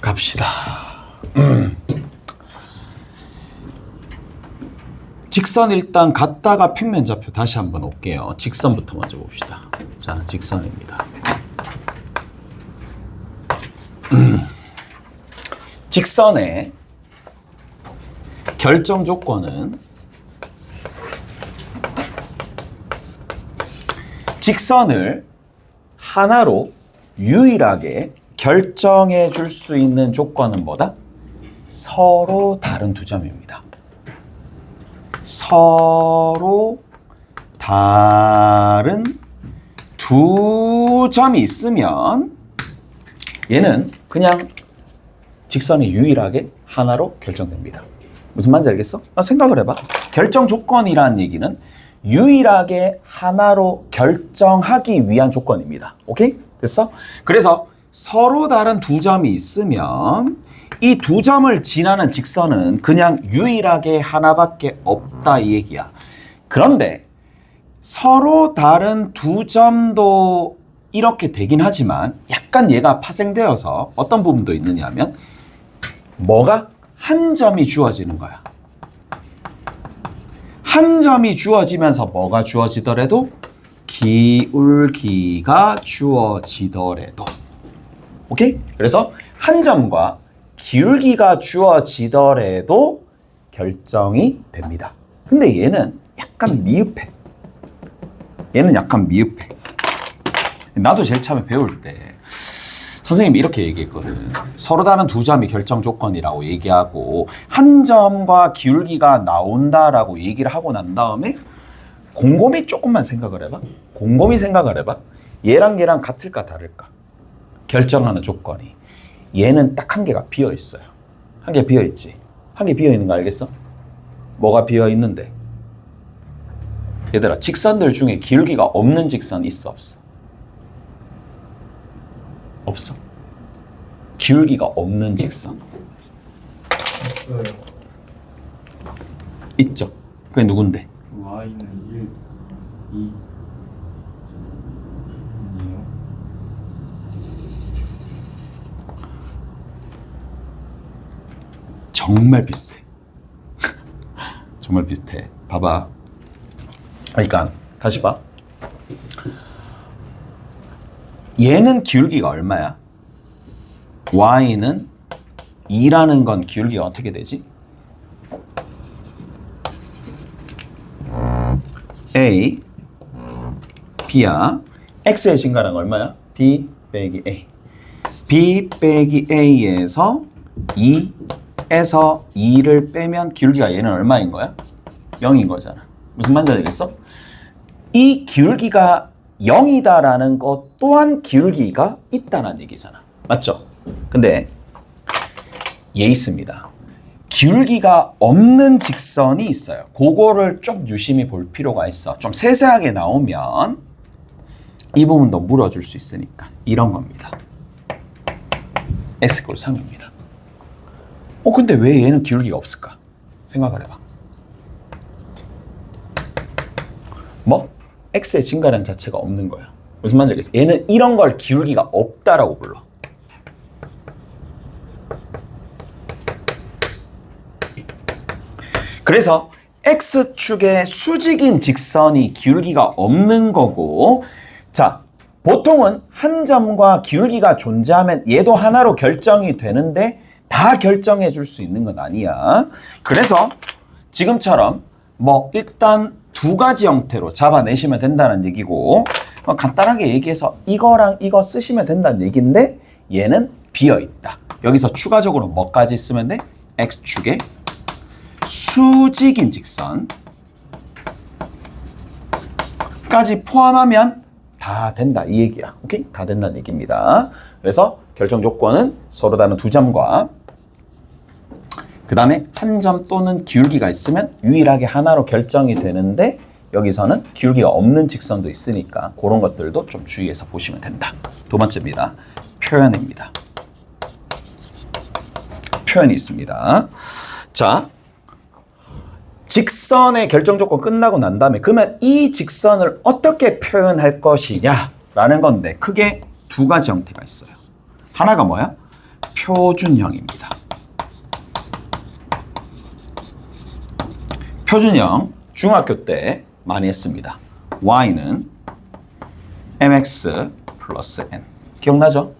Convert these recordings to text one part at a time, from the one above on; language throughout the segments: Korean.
갑시다. 직선 일단 갔다가 평면좌표 다시 한번 올게요. 직선부터 먼저 봅시다. 자, 직선입니다. 직선의 결정 조건은 직선을 하나로 유일하게 결정해 줄 수 있는 조건은 뭐다? 서로 다른 두 점입니다. 서로 다른 두 점이 있으면 얘는 그냥 직선이 유일하게 하나로 결정됩니다. 무슨 말인지 알겠어? 생각을 해봐. 결정 조건이라는 얘기는 유일하게 하나로 결정하기 위한 조건입니다. 오케이? 됐어? 그래서 서로 다른 두 점이 있으면 이 두 점을 지나는 직선은 그냥 유일하게 하나밖에 없다 이 얘기야. 그런데 서로 다른 두 점도 이렇게 되긴 하지만 약간 얘가 파생되어서 어떤 부분도 있느냐 하면 뭐가? 한 점이 주어지는 거야. 한 점이 주어지면서 뭐가 주어지더라도? 기울기가 주어지더라도. 오케이? 그래서 한 점과 기울기가 주어지더라도 결정이 됩니다. 근데 얘는 약간 미흡해. 얘는 약간 미흡해. 나도 제일 처음에 배울 때 선생님이 이렇게 얘기했거든. 서로 다른 두 점이 결정 조건이라고 얘기하고 한 점과 기울기가 나온다라고 얘기를 하고 난 다음에 곰곰이 조금만 생각을 해봐. 곰곰이 생각을 해봐. 얘랑 얘랑 같을까 다를까? 결정하는 조건이. 얘는 딱 한 개가 비어 있어요. 한 개 비어 있지. 한 개 비어 있는 거 알겠어? 뭐가 비어 있는데? 얘들아, 직선들 중에 기울기가 없는 직선 있어 없어? 없어. 기울기가 없는 직선. 있어요. 있죠. 그게 누군데? y는 1, 2 아니에요? 정말 비슷해. 정말 비슷해. 봐봐. 그러니까 다시 봐. 얘는 기울기가 얼마야? y는 2라는 건 기울기가 어떻게 되지? a, b야. x의 증가량 얼마야? b 빼기 a. b 빼기 a에서 2에서 2를 빼면 기울기가 얘는 얼마인 거야? 0인 거잖아. 무슨 말인지 알겠어? 이 기울기가 0이다라는 것 또한 기울기가 있다는 얘기잖아. 맞죠? 근데 얘 있습니다. 기울기가 없는 직선이 있어요. 그거를 좀 유심히 볼 필요가 있어. 좀 세세하게 나오면 이 부분도 물어줄 수 있으니까 이런 겁니다. x = 3입니다. 근데 왜 얘는 기울기가 없을까? 생각을 해봐. 뭐? x의 증가량 자체가 없는 거야. 무슨 말인지 알겠어? 얘는 이런 걸 기울기가 없다라고 불러. 그래서 x축의 수직인 직선이 기울기가 없는 거고, 자, 보통은 한 점과 기울기가 존재하면 얘도 하나로 결정이 되는데 다 결정해 줄 수 있는 건 아니야. 그래서 지금처럼 뭐 일단 두 가지 형태로 잡아내시면 된다는 얘기고, 간단하게 얘기해서 이거랑 이거 쓰시면 된다는 얘기인데 얘는 비어있다. 여기서 추가적으로 뭐까지 쓰면 돼? x축의 수직인 직선까지 포함하면 다 된다 이 얘기야. 오케이? 다 된다는 얘기입니다. 그래서 결정 조건은 서로 다른 두 점과 그 다음에 한 점 또는 기울기가 있으면 유일하게 하나로 결정이 되는데 여기서는 기울기가 없는 직선도 있으니까 그런 것들도 좀 주의해서 보시면 된다. 두 번째입니다. 표현입니다. 표현이 있습니다. 자, 직선의 결정 조건 끝나고 난 다음에 그러면 이 직선을 어떻게 표현할 것이냐 라는 건데 크게 두 가지 형태가 있어요. 하나가 뭐야? 표준형입니다. 표준형 중학교 때 많이 했습니다. y는 mx 플러스 n. 기억나죠?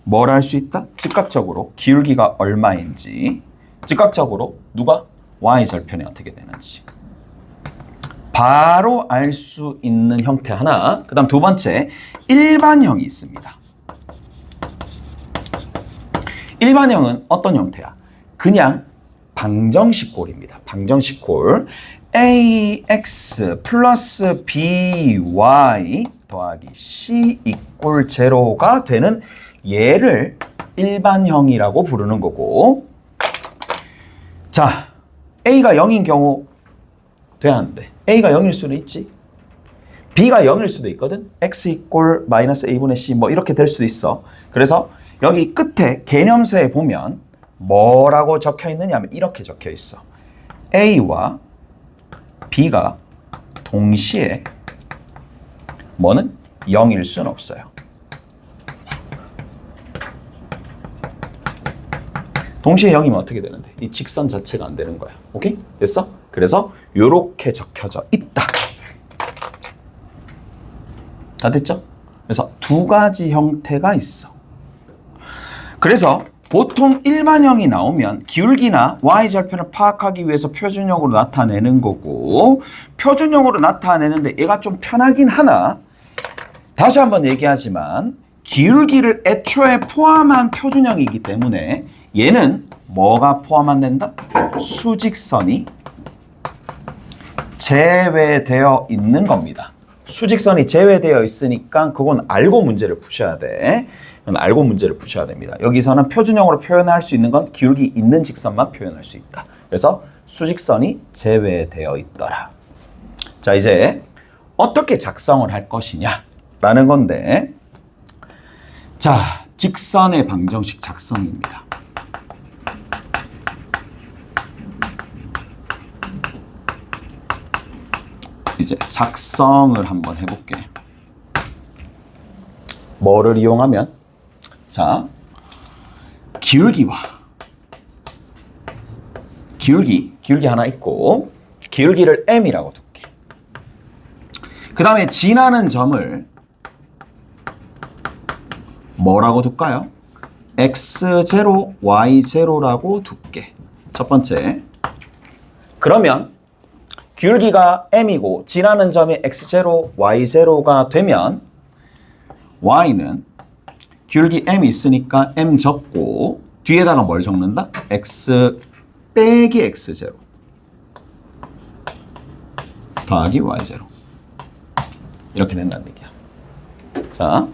뭘 알 수 있다? 즉각적으로 기울기가 얼마인지, 즉각적으로 누가 y절편이 어떻게 되는지 바로 알 수 있는 형태 하나. 그 다음 두 번째, 일반형이 있습니다. 일반형은 어떤 형태야? 그냥 방정식골입니다. 방정식골. ax 플러스 by 더하기 c 이꼴 제로가 되는 얘를 일반형이라고 부르는 거고, 자, a가 0인 경우 돼야 하는데 a가 0일 수도 있지, b가 0일 수도 있거든. x 이꼴 마이너스 a분의 c 뭐 이렇게 될 수도 있어. 그래서 여기 끝에 개념서에 보면 뭐라고 적혀 있느냐 하면 이렇게 적혀 있어. a와 b가 동시에 뭐는 0일 수는 없어요. 동시에 0이면 어떻게 되는데? 이 직선 자체가 안 되는 거야. 오케이? 됐어? 그래서 요렇게 적혀져 있다. 다 됐죠? 그래서 두 가지 형태가 있어. 그래서 보통 일반형이 나오면 기울기나 y절편을 파악하기 위해서 표준형으로 나타내는 거고, 표준형으로 나타내는데 얘가 좀 편하긴 하나, 다시 한번 얘기하지만 기울기를 애초에 포함한 표준형이기 때문에 얘는 뭐가 포함 안 된다? 수직선이 제외되어 있는 겁니다. 수직선이 제외되어 있으니까 그건 알고 문제를 푸셔야 돼. 알고 문제를 푸셔야 됩니다. 여기서는 표준형으로 표현할 수 있는 건 기울기 있는 직선만 표현할 수 있다. 그래서 수직선이 제외되어 있더라. 자, 이제 어떻게 작성을 할 것이냐 라는 건데, 자, 직선의 방정식 작성입니다. 이제 작성을 한번 해볼게. 뭐를 이용하면? 자, 기울기 하나 있고, 기울기를 m이라고 둘게. 그 다음에 지나는 점을 뭐라고 둘까요? x0, y0라고 둘게. 첫 번째. 그러면 기울기가 m이고 지나는 점이 x0, y0가 되면 y는 기울기 m이 있으니까 m 적고 뒤에다가 뭘 적는다? x 빼기 x0 더하기 y0 이렇게 된다는 얘기야. 자,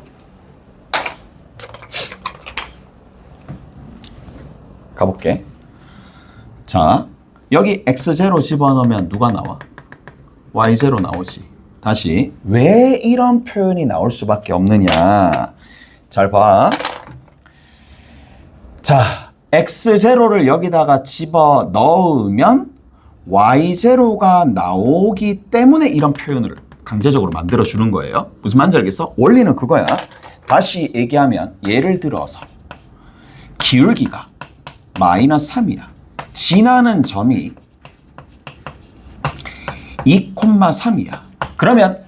가볼게. 자, 여기 x0 집어넣으면 누가 나와? y0 나오지. 다시 왜 이런 표현이 나올 수밖에 없느냐. 잘 봐. 자, x0를 여기다가 집어넣으면 y0가 나오기 때문에 이런 표현을 강제적으로 만들어주는 거예요. 무슨 말인지 알겠어? 원리는 그거야. 다시 얘기하면 예를 들어서 기울기가 마이너스 3이야. 지나는 점이 2,3이야. 그러면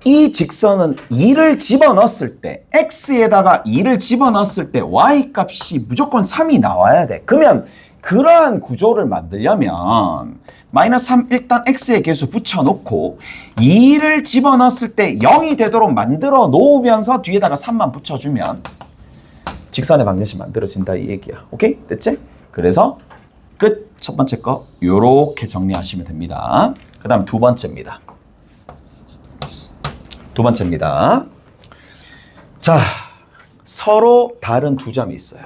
이 직선은 2를 집어넣었을 때, x에다가 2를 집어넣었을 때 y 값이 무조건 3이 나와야 돼. 그러면 그러한 구조를 만들려면 마이너스 3 일단 x에 계수 붙여놓고 2를 집어넣었을 때 0이 되도록 만들어 놓으면서 뒤에다가 3만 붙여주면 직선의 방정식 만들어진다 이 얘기야. 오케이? 됐지? 그래서 끝. 첫 번째 거 요렇게 정리하시면 됩니다. 그 다음 두 번째입니다. 자, 서로 다른 두 점이 있어요.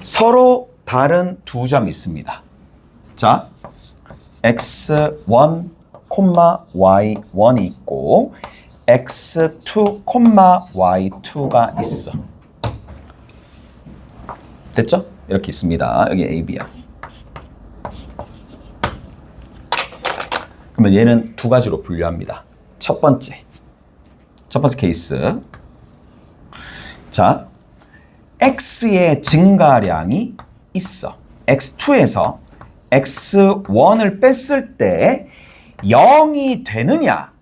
서로 다른 두 점이 있습니다. 자, x1, y1이 있고 x2, y2가 있어. 됐죠? 이렇게 있습니다. 여기 A, B야. 그러면 얘는 두 가지로 분류합니다. 첫 번째 케이스. 자, x의 증가량이 있어. x2에서 x1을 뺐을 때 0이 되느냐?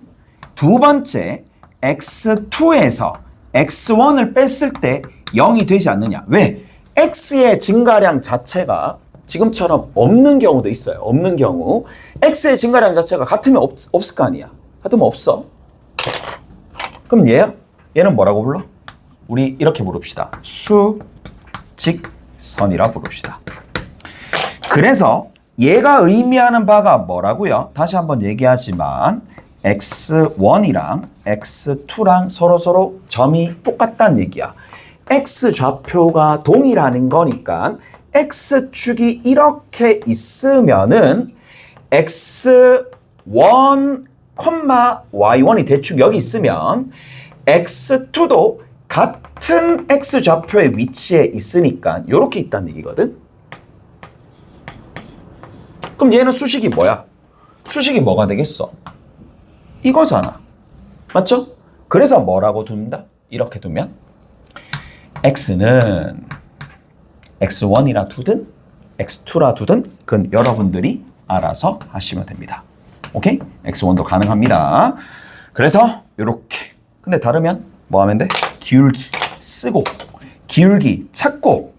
두 번째, x2에서 x1을 뺐을 때 0이 되지 않느냐? 왜? x의 증가량 자체가 지금처럼 없는 경우도 있어요. 없는 경우. x의 증가량 자체가 같으면 없을 거 아니야. 같으면 없어. 그럼 얘는 뭐라고 불러? 우리 이렇게 부릅시다. 수직선이라 부릅시다. 그래서 얘가 의미하는 바가 뭐라고요? 다시 한번 얘기하지만 x1이랑 x2랑 서로 점이 똑같다는 얘기야. x 좌표가 동일하는 거니까 x축이 이렇게 있으면은 x1, y1이 대충 여기 있으면 x2도 같은 x 좌표의 위치에 있으니까 이렇게 있다는 얘기거든. 그럼 얘는 수식이 뭐야? 수식이 뭐가 되겠어? 이거잖아. 맞죠? 그래서 뭐라고 둔다? 이렇게 두면 x는 x1이라 두든 x2라 두든 그건 여러분들이 알아서 하시면 됩니다. 오케이? x1도 가능합니다. 그래서 이렇게. 근데 다르면 뭐 하면 돼? 기울기 쓰고 기울기 찾고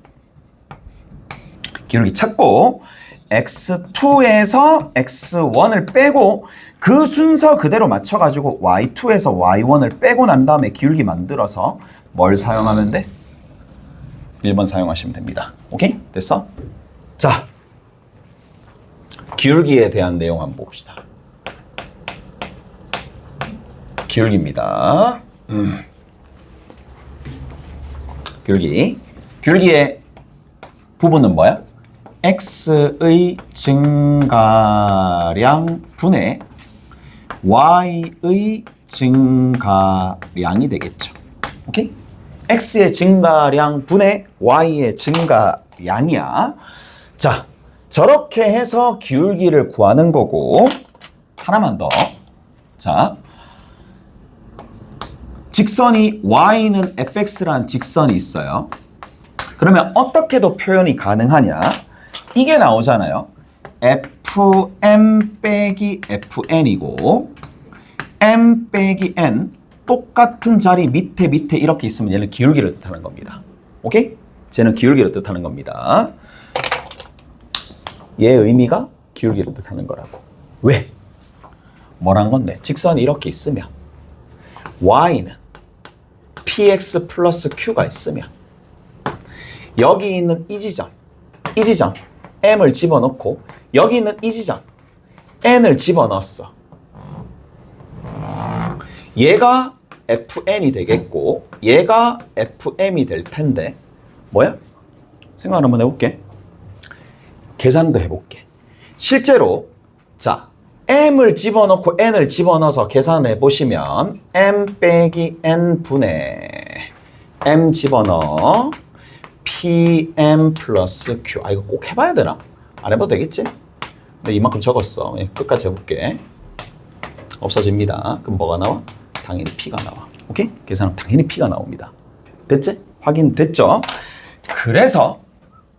x2에서 x1을 빼고 그 순서 그대로 맞춰가지고 y2에서 y1을 빼고 난 다음에 기울기 만들어서 뭘 사용하면 돼? 1번 사용하시면 됩니다. 오케이? 됐어? 자, 기울기에 대한 내용 한번 봅시다. 기울기입니다. 기울기의 부분은 뭐야? x의 증가량 분의 y의 증가량이 되겠죠. 오케이? x의 증가량 분의 y의 증가량이야. 자, 저렇게 해서 기울기를 구하는 거고 하나만 더. 자, 직선이 y는 fx라는 직선이 있어요. 그러면 어떻게도 표현이 가능하냐? 이게 나오잖아요. fm 빼기 fn이고 m 빼기 n 똑같은 자리 밑에 이렇게 있으면 얘는 기울기를 뜻하는 겁니다. 오케이? 쟤는 기울기를 뜻하는 겁니다. 얘의 의미가 기울기를 뜻하는 거라고. 왜? 뭐란 건데? 직선이 이렇게 있으면 y는 px 플러스 q가 있으면 여기 있는 이 지점 m을 집어넣고 여기 있는 이 지점 n을 집어넣었어. 얘가 fn이 되겠고 얘가 fm이 될 텐데 뭐야? 생각 한번 해볼게. 계산도 해볼게. 실제로 자 m을 집어넣고 n을 집어넣어서 계산을 해보시면 m 빼기 n 분의 m 집어넣어 pm 플러스 q. 이거 꼭 해봐야 되나? 안 해봐도 되겠지? 근데 이만큼 적었어. 끝까지 해볼게. 없어집니다. 그럼 뭐가 나와? 당연히 p가 나와. 오케이? 계산은 당연히 p가 나옵니다. 됐지? 확인됐죠? 그래서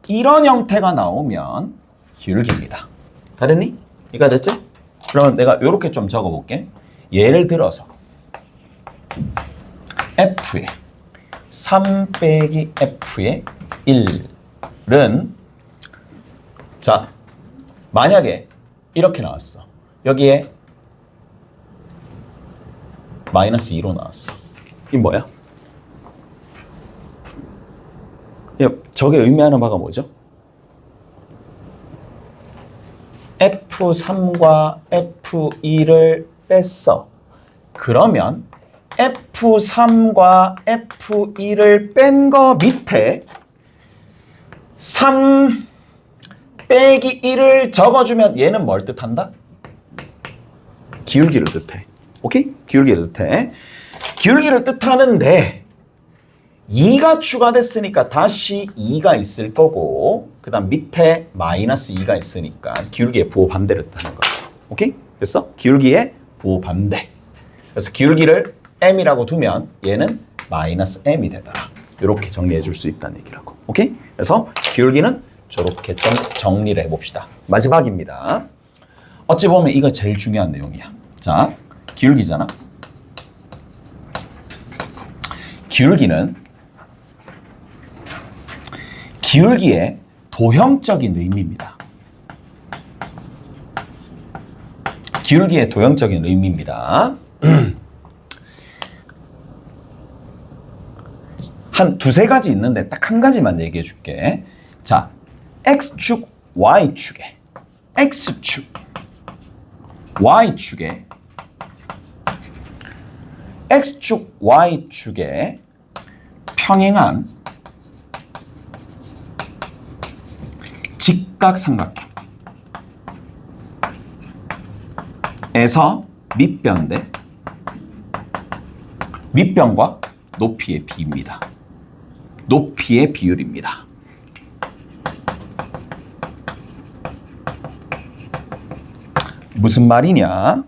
이런 형태가 나오면 기울기입니다. 다 됐니? 이거 됐지? 그러면 내가 이렇게 좀 적어볼게. 예를 들어서 f의 3 빼기 f의 1은 자 만약에 이렇게 나왔어. 여기에 마이너스 2로 나왔어. 이게 뭐야? 저게 의미하는 바가 뭐죠? F3과 F2를 뺐어. 그러면 F3과 F2를 뺀 거 밑에 3 빼기 1을 적어주면 얘는 뭘 뜻한다? 기울기를 뜻해. 오케이? 기울기를 뜻해. 기울기를 뜻하는데 2가 추가됐으니까 다시 2가 있을 거고 그 다음 밑에 마이너스 2가 있으니까 기울기의 부호 반대를 뜻하는 거야. 오케이? 됐어? 기울기의 부반대. 그래서 기울기를 m이라고 두면 얘는 마이너스 m이 되더라. 이렇게 정리해 줄 수 있다는 얘기라고. 오케이? 그래서 기울기는 저렇게 좀 정리를 해봅시다. 마지막입니다. 어찌 보면 이거 제일 중요한 내용이야. 자, 기울기잖아. 기울기의 도형적인 의미입니다. 기울기의 도형적인 의미입니다. 한 두세 가지 있는데 딱 한 가지만 얘기해 줄게. 자, X축, Y축에 X축, Y축에 X축, Y축에 평행한 직각삼각형에서 밑변과 높이의 비입니다. 높이의 비율입니다. 무슨 말이냐?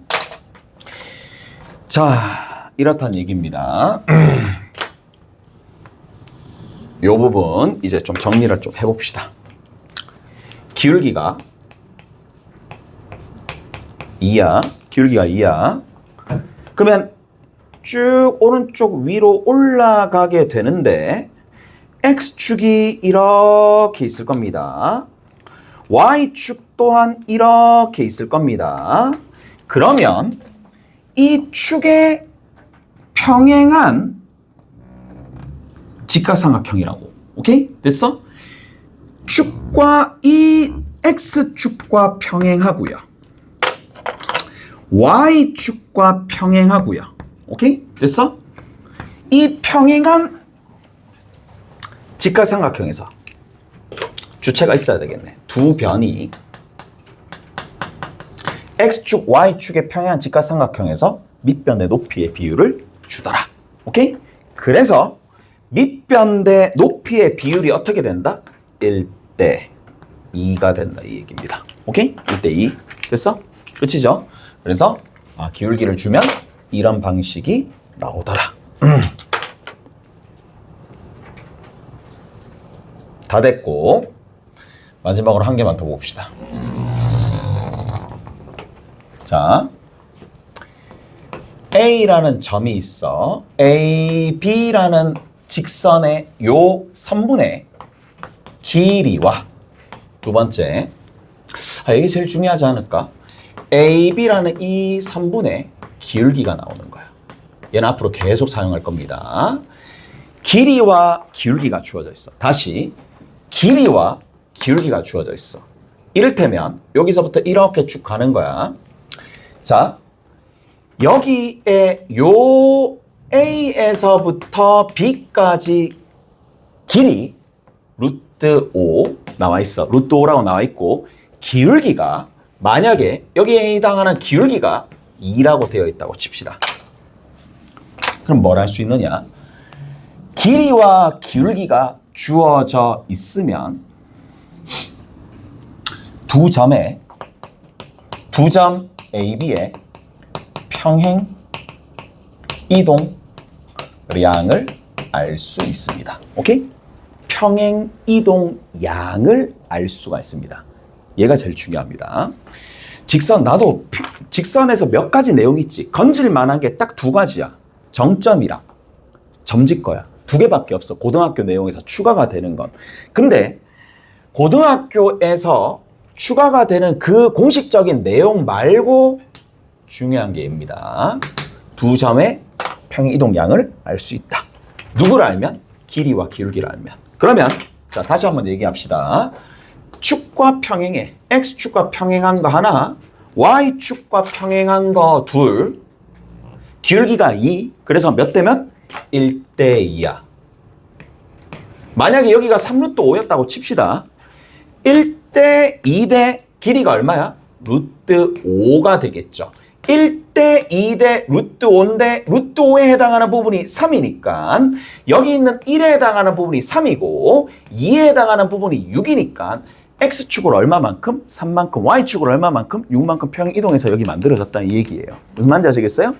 자, 이렇다는 얘기입니다. 이 부분 이제 좀 정리를 좀 해봅시다. 기울기가 2야. 기울기가 2야. 그러면 쭉 오른쪽 위로 올라가게 되는데 X축이 이렇게 있을 겁니다. Y축 또한 이렇게 있을 겁니다. 그러면 이 축에 평행한 직각삼각형이라고. 오케이? 됐어? 축과 이 X축과 평행하고요. Y축과 평행하고요. 오케이? 됐어? 이 평행한 직각삼각형에서 주체가 있어야 되겠네. 두 변이 X축, Y축의 평행한 직각삼각형에서 밑변의 높이의 비율을 주더라. 오케이? 그래서 밑변 대 높이의 비율이 어떻게 된다? 1대 2가 된다 이 얘기입니다. 오케이? 1대 2. 됐어? 끝이죠? 그래서 기울기를 주면 이런 방식이 나오더라. 다 됐고 마지막으로 한 개만 더 봅시다. 자, A라는 점이 있어. A, B라는 직선의 요 선분의 길이와 두 번째, 이게 제일 중요하지 않을까? A, B라는 이 선분의 기울기가 나오는 거야. 얘는 앞으로 계속 사용할 겁니다. 길이와 기울기가 주어져 있어. 다시 길이와 기울기가 주어져 있어. 이를테면 여기서부터 이렇게 쭉 가는 거야. 자, 여기에 요 A에서부터 B까지 길이 루트 5 나와 있어. 루트 5라고 나와 있고 기울기가 만약에 여기에 해당하는 기울기가 2라고 되어 있다고 칩시다. 그럼 뭘 할 수 있느냐? 길이와 기울기가 주어져 있으면 두 점 AB의 평행 이동량을 알 수 있습니다. 오케이? 평행 이동량을 알 수가 있습니다. 얘가 제일 중요합니다. 나도 직선에서 몇 가지 내용이 있지. 건질 만한 게 딱 두 가지야. 정점이랑 점질 거야. 두 개밖에 없어. 고등학교 내용에서 추가가 되는 건. 근데 고등학교에서 추가가 되는 그 공식적인 내용 말고 중요한 게 입니다. 두 점의 평행 이동량을 알 수 있다. 누구를 알면? 길이와 기울기를 알면. 그러면 자, 다시 한번 얘기합시다. 축과 평행해. X축과 평행한 거 하나, Y축과 평행한 거 둘, 기울기가 2, 그래서 몇 대면? 1대 2야. 만약에 여기가 3루트 5였다고 칩시다. 1대 2대 길이가 얼마야? 루트 5가 되겠죠. 1대 2대 루트 5인데 루트 5에 해당하는 부분이 3이니까 여기 있는 1에 해당하는 부분이 3이고 2에 해당하는 부분이 6이니까 X축으로 얼마만큼? 3만큼. Y축으로 얼마만큼? 6만큼 평행 이동해서 여기 만들어졌다는 얘기예요. 무슨 말인지 아시겠어요?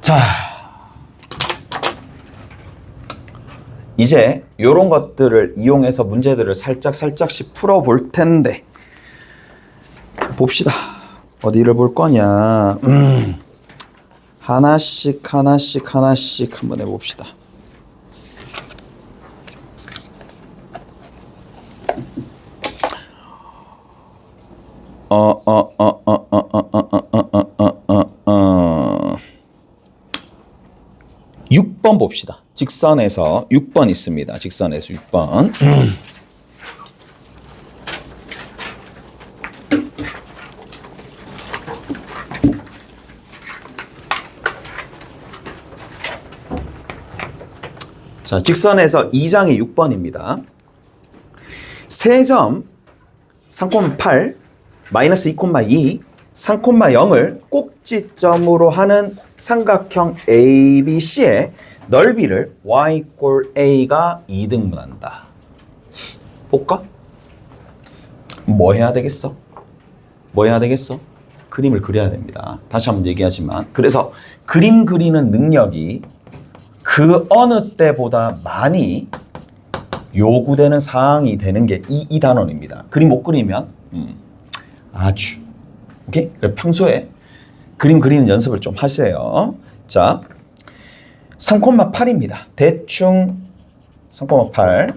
자, 이제 이런 것들을 이용해서 문제들을 살짝씩 풀어볼 텐데 봅시다. 어디를 볼 거냐. 하나씩 한번 해봅시다. 어. 6번 봅시다. 직선에서 6번 있습니다. 직선에서 6번. 자, 직선에서 2장이 6번입니다. 세점 3,8 마이너스 2,2 3,0을 꼭지점으로 하는 삼각형 ABC의 넓이를 y 꼴 a가 2등분한다. 볼까? 뭐 해야 되겠어? 그림을 그려야 됩니다. 다시 한번 얘기하지만 그래서 그림 그리는 능력이 그 어느 때보다 많이 요구되는 사항이 되는 게 이 단원입니다. 그림 못 그리면 아주 오케이? 평소에 그림 그리는 연습을 좀 하세요. 자, 3,8입니다. 대충 3,8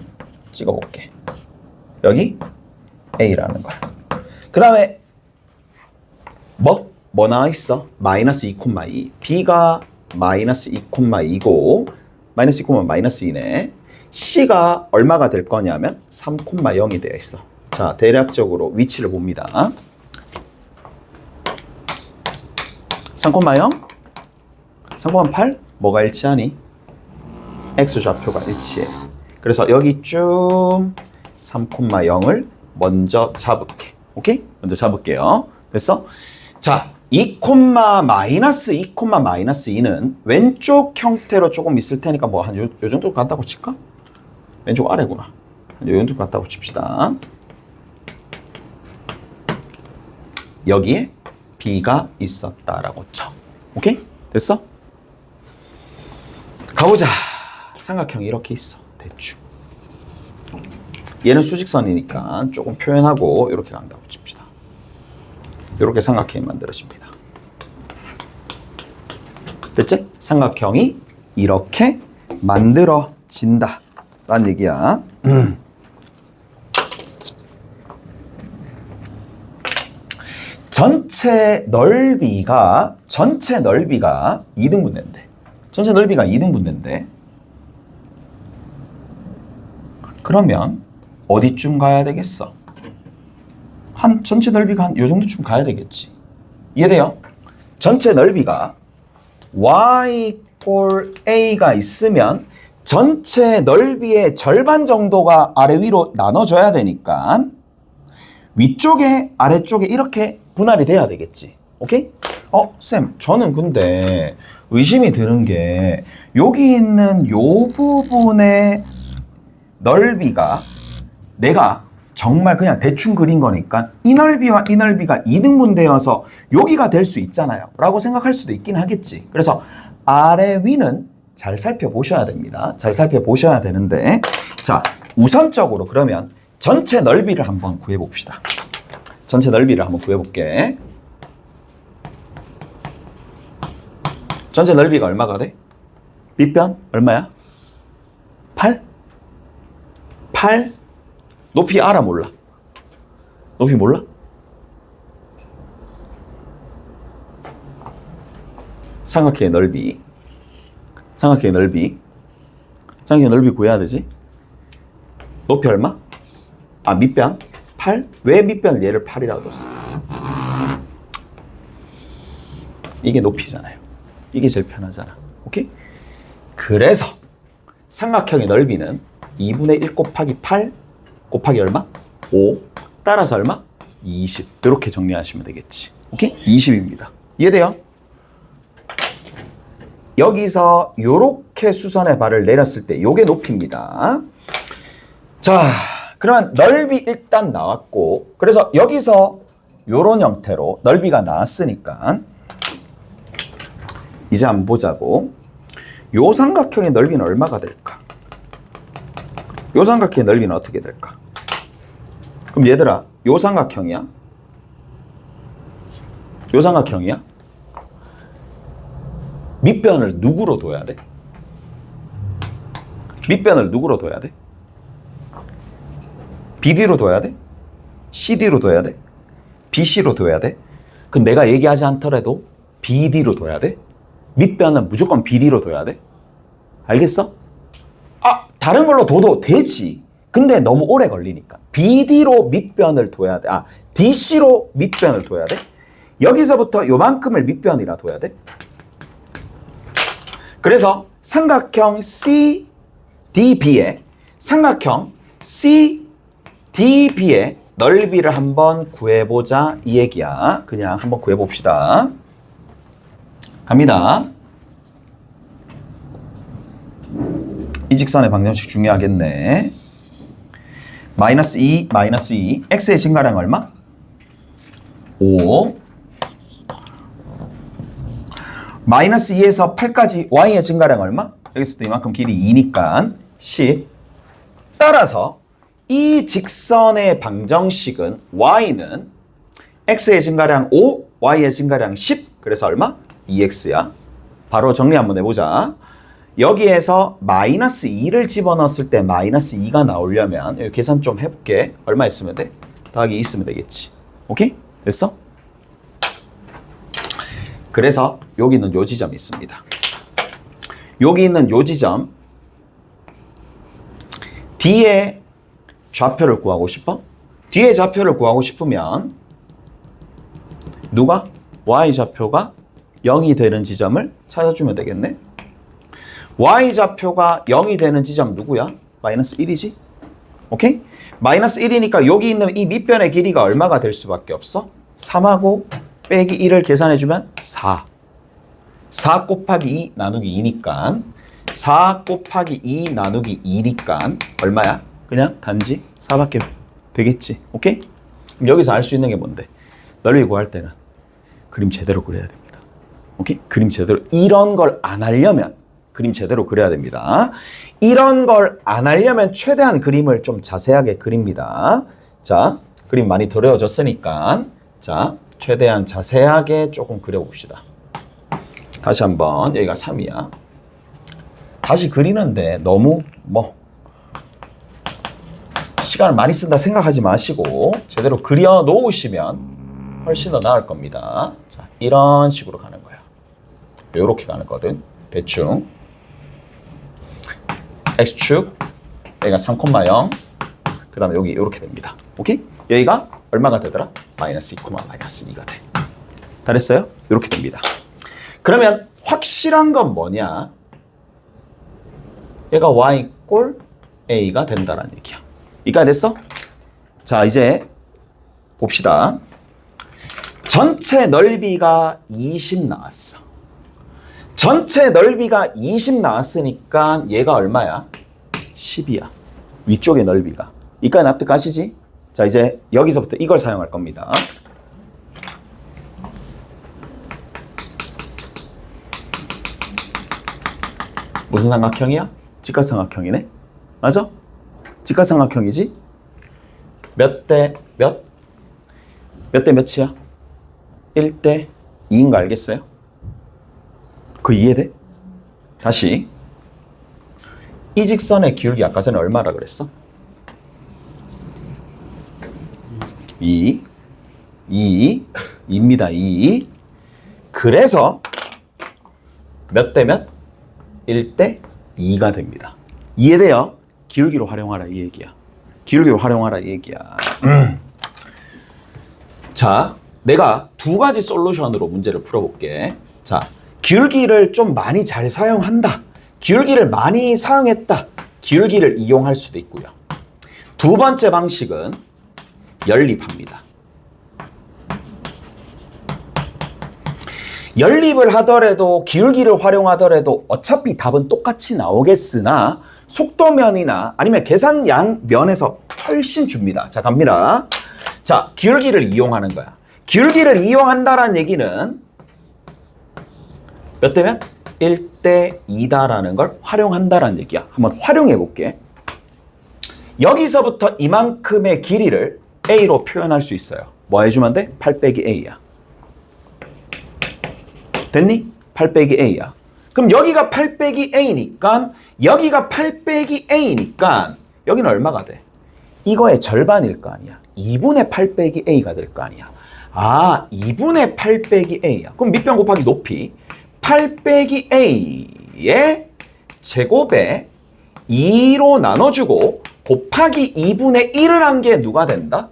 찍어볼게. 여기 A라는 거야. 그 다음에 뭐 나와 있어? 마이너스 2,2. B가 마이너스 2,2고 마이너스 2, 마이너스 2네. C가 얼마가 될 거냐면 3,0이 되어 있어. 자, 대략적으로 위치를 봅니다. 3,0, 3,8 뭐가 일치하니? X좌표가 일치해. 그래서 여기쯤 3,0을 먼저 잡을게. 오케이? 먼저 잡을게요. 됐어? 자, 2, 마이너스 2, 마이너스 2는 왼쪽 형태로 조금 있을 테니까 뭐 한 요 정도 간다고 칠까? 왼쪽 아래구나. 요 정도 간다고 칩시다. 여기에 B가 있었다라고 쳐. 오케이? 됐어? 가보자. 삼각형이 이렇게 있어. 대충. 얘는 수직선이니까 조금 표현하고 이렇게 간다고 칩시다. 이렇게 삼각형이 만들어집니다. 됐지? 삼각형이 이렇게 만들어진다 라는 얘기야. 전체 넓이가 2등분 된대. 전체 넓이가 2등분 된대. 그러면 어디쯤 가야 되겠어? 전체 넓이가 한 요 정도쯤 가야 되겠지. 이해돼요? 전체 넓이가 y 꼴 a가 있으면 전체 넓이의 절반 정도가 아래 위로 나눠져야 되니까 위쪽에 아래쪽에 이렇게 분할이 돼야 되겠지. 오케이? 쌤, 저는 근데 의심이 드는 게 여기 있는 요 부분의 넓이가 내가 정말 그냥 대충 그린 거니까 이 넓이와 이 넓이가 2등분 되어서 여기가 될 수 있잖아요 라고 생각할 수도 있긴 하겠지. 그래서 아래 위는 잘 살펴보셔야 됩니다. 잘 살펴보셔야 되는데, 자, 우선적으로 그러면 전체 넓이를 한번 구해봅시다. 전체 넓이를 한번 구해볼게. 전체 넓이가 얼마가 돼? 밑변 얼마야? 8? 8? 높이 알아 몰라? 높이 몰라? 삼각형의 넓이. 삼각형의 넓이 구해야 되지? 높이 얼마? 밑변? 8? 왜 밑변을 얘를 8이라고 뒀어? 이게 높이잖아요. 이게 제일 편하잖아. 오케이? 그래서 삼각형의 넓이는 2분의 1 곱하기 8 곱하기 얼마? 5 따라서 얼마? 20. 이렇게 정리하시면 되겠지. 오케이? 20입니다. 이해돼요? 여기서 요렇게 수선의 발을 내렸을 때 요게 높이입니다. 자, 그러면 넓이 일단 나왔고, 그래서 여기서 요런 형태로 넓이가 나왔으니까 이제 한번 보자고. 요 삼각형의 넓이는 얼마가 될까? 요 삼각형의 넓이는 어떻게 될까? 그럼 얘들아, 요 삼각형이야? 요 삼각형이야? 밑변을 누구로 둬야 돼? 밑변을 누구로 둬야 돼? BD로 둬야 돼? CD로 둬야 돼? BC로 둬야 돼? 그럼 내가 얘기하지 않더라도 BD로 둬야 돼? 밑변은 무조건 BD로 둬야 돼? 알겠어? 아, 다른 걸로 둬도 되지. 근데 너무 오래 걸리니까. BD로 밑변을 둬야 돼. 아, DC로 밑변을 둬야 돼? 여기서부터 요만큼을 밑변이라 둬야 돼? 그래서 삼각형 CDB의 삼각형 CDB의 넓이를 한번 구해보자 이 얘기야. 그냥 한번 구해봅시다. 갑니다. 이 직선의 방정식 중요하겠네. 마이너스 2, 마이너스 2. x의 증가량 얼마? 5. 마이너스 2에서 8까지 y의 증가량 얼마? 여기서부터 이만큼 길이 2니까 10. 따라서 이 직선의 방정식은 y는 x의 증가량 5, y의 증가량 10. 그래서 얼마? 2x야. 바로 정리 한번 해보자. 여기에서 마이너스 2를 집어넣었을 때 마이너스 2가 나오려면 여기 계산 좀 해볼게. 얼마 있으면 돼? 더하기 2 있으면 되겠지. 오케이? 됐어? 그래서 여기는 요 지점이 있습니다. 여기 있는 요 지점 D의 좌표를 구하고 싶어? D의 좌표를 구하고 싶으면 누가? Y좌표가 0이 되는 지점을 찾아주면 되겠네. Y좌표가 0이 되는 지점 누구야? 마이너스 1이지? 오케이? 마이너스 1이니까 여기 있는 이 밑변의 길이가 얼마가 될 수밖에 없어? 3하고 빼기 1을 계산해주면 4. 4 곱하기 2 나누기 2니까 4 곱하기 2 나누기 2니까 얼마야? 그냥 단지 4밖에 되겠지. 오케이? 그럼 여기서 알 수 있는 게 뭔데? 넓이 구할 때는 그림 제대로 그려야 됩니다. 오케이? 그림 제대로. 이런 걸 안 하려면 그림 제대로 그려야 됩니다. 이런 걸 안 하려면 최대한 그림을 좀 자세하게 그립니다. 자, 그림 많이 그려졌으니까 자, 최대한 자세하게 조금 그려봅시다. 다시 한번 여기가 3이야. 다시 그리는데 너무 시간을 많이 쓴다 생각하지 마시고 제대로 그려 놓으시면 훨씬 더 나을 겁니다. 자, 이런 식으로 가는 거야. 이렇게 가는 거든. 대충 X축 여기가 3,0 그 다음에 여기 이렇게 됩니다. 오케이? 여기가 얼마가 되더라? 마이너스 2, 마이너스 2가 돼. 다 됐어요? 이렇게 됩니다. 그러면 확실한 건 뭐냐? 얘가 y 꼴 a가 된다는 얘기야. 이까지 됐어? 자, 이제 봅시다. 전체 넓이가 20 나왔어. 전체 넓이가 20 나왔으니까 얘가 얼마야? 10이야. 위쪽의 넓이가. 이까지 납득하시지? 자, 이제 여기서부터 이걸 사용할 겁니다. 무슨 삼각형이야? 직각삼각형이네? 맞아? 직각삼각형이지? 몇 대 몇? 몇 대 몇이야? 1대 2인 거 알겠어요? 그 이해돼? 다시 이 직선의 기울기 아까 전에 얼마라 그랬어? 2입니다. 2. 그래서 몇 대 몇? 1대 2가 됩니다. 이해돼요? 기울기로 활용하라 이 얘기야. 기울기로 활용하라 이 얘기야. 자, 내가 두 가지 솔루션으로 문제를 풀어볼게. 자, 기울기를 좀 많이 잘 사용한다. 기울기를 많이 사용했다. 기울기를 이용할 수도 있고요. 두 번째 방식은 연립합니다. 연립을 하더라도 기울기를 활용하더라도 어차피 답은 똑같이 나오겠으나 속도면이나 아니면 계산량 면에서 훨씬 줍니다. 자, 갑니다. 자, 기울기를 이용하는 거야. 기울기를 이용한다라는 얘기는 몇 대면? 1대 2다라는 걸 활용한다라는 얘기야. 한번 활용해 볼게. 여기서부터 이만큼의 길이를 A로 표현할 수 있어요. 뭐 해주면 돼? 8 빼기 A야. 됐니? 8 빼기 A야. 그럼 여기가 8 빼기 A니까 여기가 8 빼기 A니까 여기는 얼마가 돼? 이거의 절반일 거 아니야. 2분의 8 빼기 A가 될 거 아니야. 아, 2분의 8 빼기 A야. 그럼 밑변 곱하기 높이 8 빼기 A의 제곱에 2로 나눠주고 곱하기 2분의 1을 한 게 누가 된다?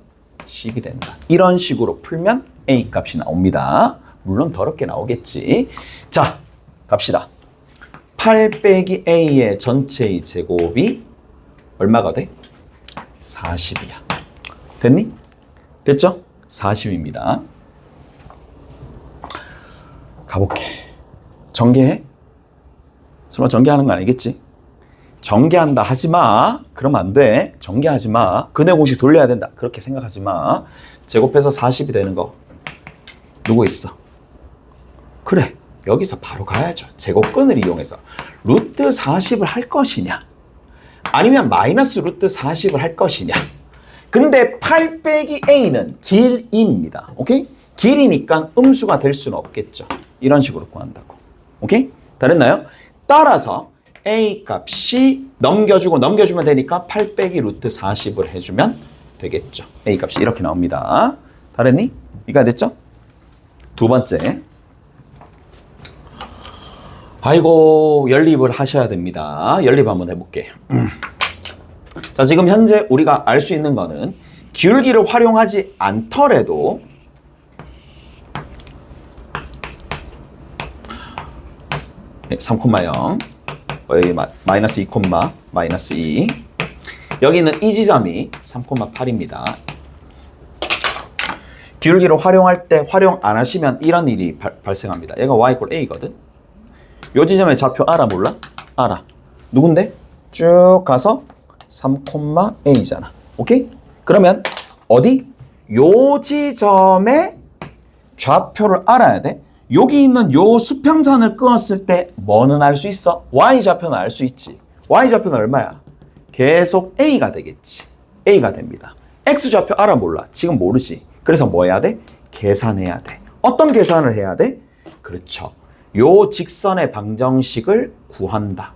10이 된다. 이런 식으로 풀면 A 값이 나옵니다. 물론 더럽게 나오겠지. 자, 갑시다. 8 빼기 A의 전체의 제곱이 얼마가 돼? 40이야. 됐니? 됐죠? 40입니다. 가볼게. 전개해? 설마 전개하는 거 아니겠지? 전개한다 하지 마. 그러면 안 돼. 전개하지 마. 근해 공식 돌려야 된다. 그렇게 생각하지 마. 제곱해서 40이 되는 거 누구 있어? 그래. 여기서 바로 가야죠. 제곱근을 이용해서 루트 40을 할 것이냐 아니면 마이너스 루트 40을 할 것이냐. 근데 8 빼기 A는 길입니다. 오케이? 길이니까 음수가 될 수는 없겠죠. 이런 식으로 구한다고. 오케이? 다 됐나요? 따라서 A 값이 넘겨주면 되니까 8 빼기 루트 40을 해주면 되겠죠. A 값이 이렇게 나옵니다. 다 됐니? 이해가 됐죠? 두 번째. 아이고, 연립을 하셔야 됩니다. 연립 한번 해볼게요. 자, 지금 현재 우리가 알 수 있는 거는 기울기를 활용하지 않더라도 네, 3,0 마이너스 2, 마이너스 2 여기는 이 지점이 3,8입니다. 기울기를 활용할 때 활용 안 하시면 이런 일이 발생합니다. 얘가 y = a거든. 요 지점의 좌표 알아 몰라? 알아. 누군데? 쭉 가서 3,a잖아. 오케이? 그러면 어디? 요 지점의 좌표를 알아야 돼. 여기 있는 요 수평선을 그었을 때 뭐는 알 수 있어? y좌표는 알 수 있지. y좌표는 얼마야? 계속 a가 되겠지. a가 됩니다. x좌표 알아 몰라? 지금 모르지. 그래서 뭐 해야 돼? 계산해야 돼. 어떤 계산을 해야 돼? 그렇죠. 요 직선의 방정식을 구한다.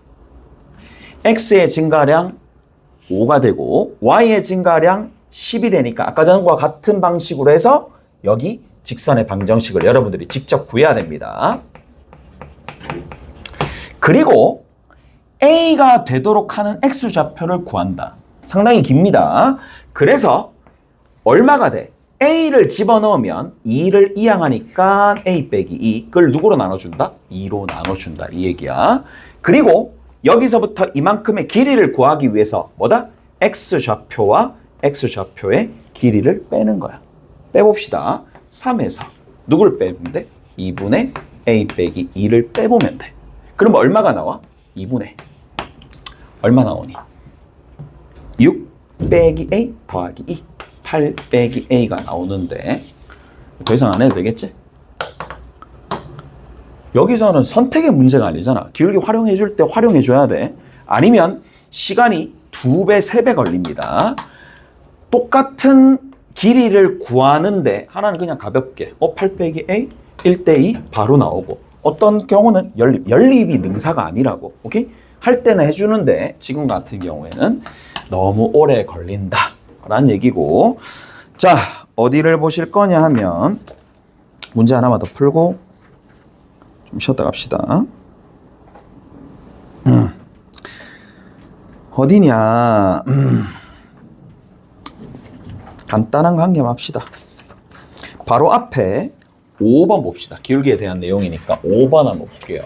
x의 증가량 5가 되고 y의 증가량 10이 되니까 아까 전과 같은 방식으로 해서 여기 직선의 방정식을 여러분들이 직접 구해야 됩니다. 그리고 a가 되도록 하는 x좌표를 구한다. 상당히 깁니다. 그래서 얼마가 돼? a를 집어넣으면 2를 이항하니까 a 빼기 2. 그걸 누구로 나눠준다? 2로 나눠준다. 이 얘기야. 그리고 여기서부터 이만큼의 길이를 구하기 위해서 뭐다? x좌표와 x좌표의 길이를 빼는 거야. 빼봅시다. 3에서 누굴 빼면 돼? 2분의 a 빼기 2를 빼보면 돼. 그럼 얼마가 나와? 2분의 얼마 나오니? 6 빼기 a 더하기 2 8 빼기 a가 나오는데 더 이상 안 해도 되겠지? 여기서는 선택의 문제가 아니잖아. 기울기 활용해 줄 때 활용해 줘야 돼. 아니면 시간이 2배, 3배 걸립니다. 똑같은 길이를 구하는데 하나는 그냥 가볍게 8 빼기 a 1대 2 바로 나오고 어떤 경우는 연립이 능사가 아니라고. 오케이? 할 때는 해주는데 지금 같은 경우에는 너무 오래 걸린다 라는 얘기고. 자, 어디를 보실 거냐 하면 문제 하나만 더 풀고 좀 쉬었다 갑시다. 어디냐? 간단한 관계만 합시다. 바로 앞에 5번 봅시다. 기울기에 대한 내용이니까 5번 한번 볼게요.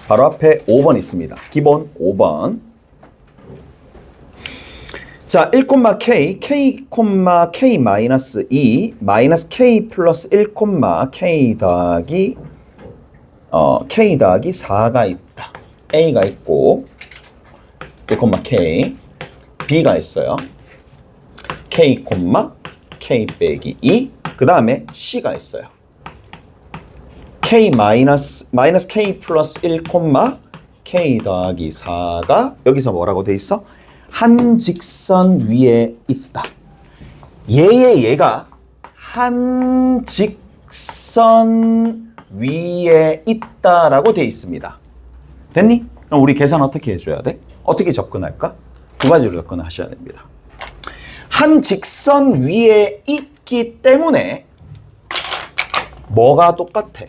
바로 앞에 5번 있습니다. 기본 5번. 자, 1,k, k, 마이너스 2, 마이너스 k 플러스 1, k 더하기 4가 있다. A가 있고 1, K, B가 있어요. K, K 빼기 2, 그 다음에 C가 있어요. K 마이너스 K 플러스 1, K 더하기 4가 여기서 뭐라고 돼 있어? 한 직선 위에 있다. 얘가 한 직선 위에 있다라고 돼 있습니다. 됐니? 그럼 우리 계산 어떻게 해줘야 돼? 어떻게 접근할까? 두 가지로 접근하셔야 됩니다. 한 직선 위에 있기 때문에 뭐가 똑같아?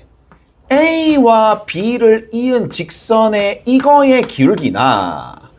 A와 B를 이은 직선의 이거의 기울기나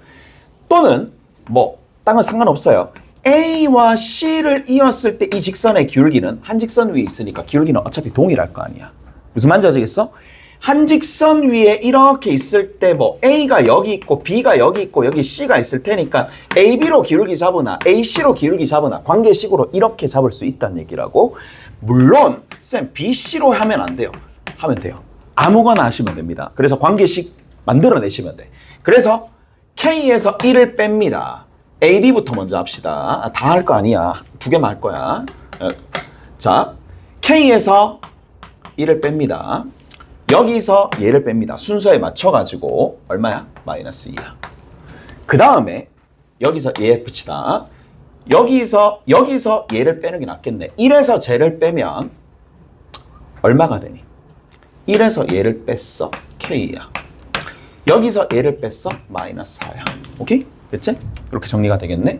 또는 뭐 딴 건 상관없어요. A와 C를 이었을 때 이 직선의 기울기는 한 직선 위에 있으니까 기울기는 어차피 동일할 거 아니야. 무슨 말인지 아시겠어? 한 직선 위에 이렇게 있을 때 뭐 A가 여기 있고 B가 여기 있고 여기 C가 있을 테니까 AB로 기울기 잡으나 AC로 기울기 잡으나 관계식으로 이렇게 잡을 수 있다는 얘기라고. 물론 쌤 BC로 하면 안 돼요. 하면 돼요. 아무거나 하시면 됩니다. 그래서 관계식 만들어내시면 돼. 그래서 K에서 1을 뺍니다. AB부터 먼저 합시다. 다 할 거 아니야. 두 개만 할 거야. 자, K에서 1을 뺍니다. 여기서 얘를 뺍니다. 순서에 맞춰가지고 얼마야? 마이너스 2야. 그 다음에 여기서 얘 붙이다. 여기서 얘를 빼는 게 낫겠네. 1에서 쟤를 빼면 얼마가 되니? 1에서 얘를 뺐어. K야. 여기서 얘를 뺐어. 마이너스 4야. 오케이? 됐지? 이렇게 정리가 되겠네.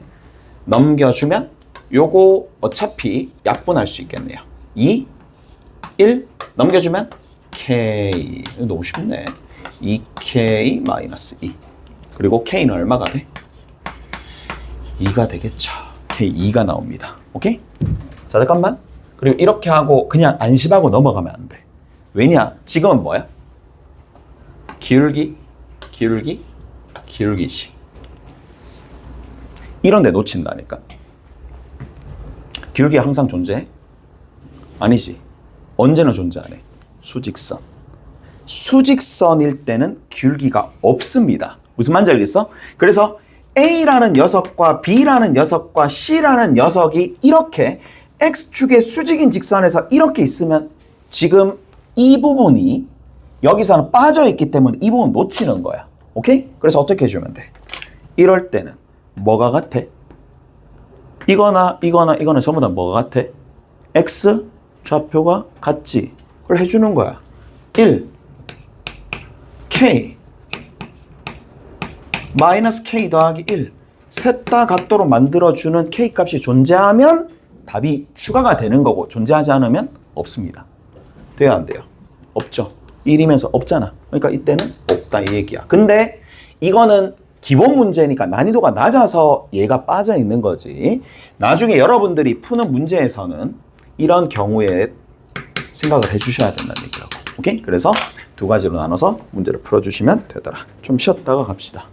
넘겨주면 요거 어차피 약분할 수 있겠네요. 2, 1 넘겨주면 K. 너무 쉽네. 2K 마이너스 2. 그리고 K는 얼마가 돼? 2가 되겠죠. K 2가 나옵니다. 오케이? 자, 잠깐만. 그리고 이렇게 하고 그냥 안심하고 넘어가면 안 돼. 왜냐? 지금은 뭐야? 기울기식. 이런 데 놓친다니까. 기울기 항상 존재해? 아니지. 언제나 존재 안 해. 수직선. 수직선일 때는 기울기가 없습니다. 무슨 말인지 알겠어? 그래서 A라는 녀석과 B라는 녀석과 C라는 녀석이 이렇게 X축의 수직인 직선에서 이렇게 있으면 지금 이 부분이 여기서는 빠져있기 때문에 이 부분 놓치는 거야. 오케이? 그래서 어떻게 해주면 돼? 이럴 때는 뭐가 같아? 이거나 전부 다 뭐가 같아? X 좌표가 같지. 그걸 해주는 거야. 1 K 마이너스 K 더하기 1 셋 다 같도록 만들어주는 K 값이 존재하면 답이 추가가 되는 거고 존재하지 않으면 없습니다. 돼요 안 돼요? 없죠. 1이면서 없잖아. 그러니까 이때는 없다 이 얘기야. 근데 이거는 기본 문제니까 난이도가 낮아서 얘가 빠져 있는 거지. 나중에 여러분들이 푸는 문제에서는 이런 경우에 생각을 해주셔야 된다는 얘기라고. 오케이? 그래서 두 가지로 나눠서 문제를 풀어주시면 되더라. 좀 쉬었다가 갑시다.